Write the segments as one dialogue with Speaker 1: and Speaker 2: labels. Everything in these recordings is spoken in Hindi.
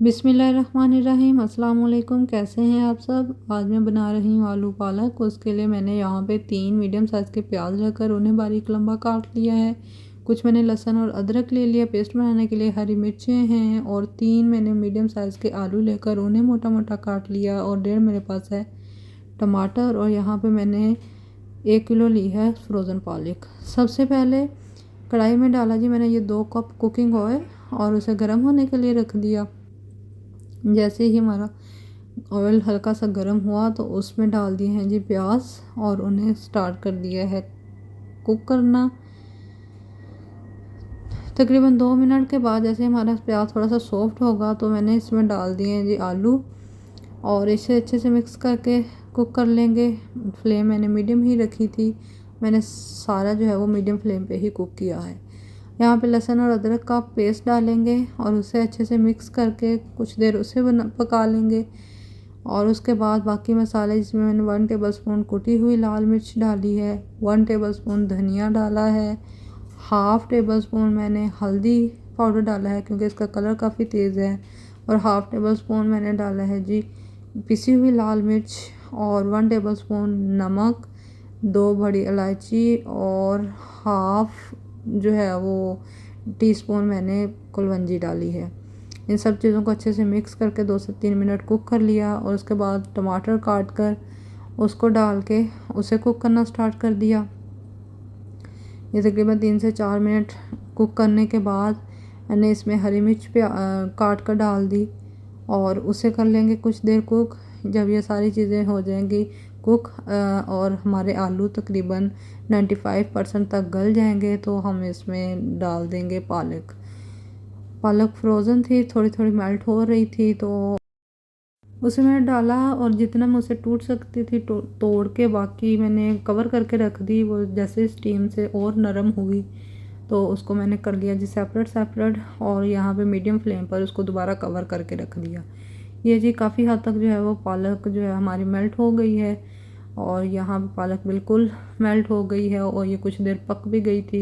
Speaker 1: बिस्मिल्लाहिर्रहमानिर्रहीम। अस्सलाम वालेकुम। कैसे हैं आप सब। आज मैं बना रही हूँ आलू पालक। उसके लिए मैंने यहाँ पे 3 मीडियम साइज़ के प्याज रखकर उन्हें बारीक लंबा काट लिया है। कुछ मैंने लहसुन और अदरक ले लिया पेस्ट बनाने के लिए। हरी मिर्चें हैं और 3 मैंने मीडियम साइज़ के आलू लेकर उन्हें मोटा मोटा काट लिया। और 1.5 मेरे पास है टमाटर। और यहाँ पर मैंने 1 किलो ली है फ्रोज़न पालक। सबसे पहले कढ़ाई में डाला जी मैंने ये 2 कप कुकिंग ऑयल और उसे गर्म होने के लिए रख दिया। जैसे ही हमारा ऑयल हल्का सा गर्म हुआ तो उसमें डाल दिए हैं जी प्याज और उन्हें स्टार्ट कर दिया है कुक करना। तकरीबन 2 मिनट के बाद जैसे हमारा प्याज थोड़ा सा सॉफ्ट होगा तो मैंने इसमें डाल दिए हैं जी आलू और इसे अच्छे से मिक्स करके कुक कर लेंगे। फ्लेम मैंने मीडियम ही रखी थी। मैंने सारा जो है वो मीडियम फ्लेम पे ही कुक किया है। यहाँ पे लहसुन और अदरक का पेस्ट डालेंगे और उसे अच्छे से मिक्स करके कुछ देर उसे पका लेंगे। और उसके बाद बाकी मसाले जिसमें मैंने 1 टेबलस्पून कुटी हुई लाल मिर्च डाली है, 1 टेबलस्पून धनिया डाला है, हाफ़ टेबलस्पून मैंने हल्दी पाउडर डाला है क्योंकि इसका कलर काफ़ी तेज़ है, और हाफ़ टेबलस्पून मैंने डाला है जी पिसी हुई लाल मिर्च, और 1 टेबलस्पून नमक, 2 बड़ी इलायची और हाफ़ जो है वो टीस्पून मैंने कुलवंजी डाली है। इन सब चीज़ों को अच्छे से मिक्स करके 2 से 3 मिनट कुक कर लिया। और उसके बाद टमाटर काट कर उसको डाल के उसे कुक करना स्टार्ट कर दिया। ये तकरीबन 3 से 4 मिनट कुक करने के बाद मैंने इसमें हरी मिर्च काट कर डाल दी और उसे कर लेंगे कुछ देर कुक। जब ये सारी चीज़ें हो जाएंगी कुक और हमारे आलू तकरीबन 95% तक गल जाएंगे तो हम इसमें डाल देंगे पालक। पालक फ्रोज़न थी, थोड़ी थोड़ी मेल्ट हो रही थी तो उसे मैंने डाला और जितना मैं उसे टूट सकती थी तोड़ के बाकी मैंने कवर करके रख दी। वो जैसे स्टीम से और नरम हुई तो उसको मैंने कर लिया जी सेपरेट और यहाँ पे मीडियम फ्लेम पर उसको दोबारा कवर करके रख दिया। ये जी काफ़ी हद तक जो है वो पालक जो है हमारी मेल्ट हो गई है और यहाँ पे पालक बिल्कुल मेल्ट हो गई है और ये कुछ देर पक भी गई थी।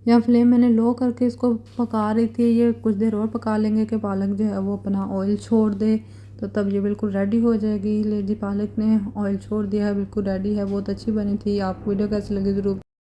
Speaker 1: यहाँ फ्लेम मैंने लो करके इसको पका रही थी। ये कुछ देर और पका लेंगे कि पालक जो है वो अपना ऑयल छोड़ दे तो तब ये बिल्कुल रेडी हो जाएगी। ले जी पालक ने ऑयल छोड़ दिया है, बिल्कुल रेडी है, बहुत अच्छी बनी थी। आपको वीडियो कैसी लगी ज़रूर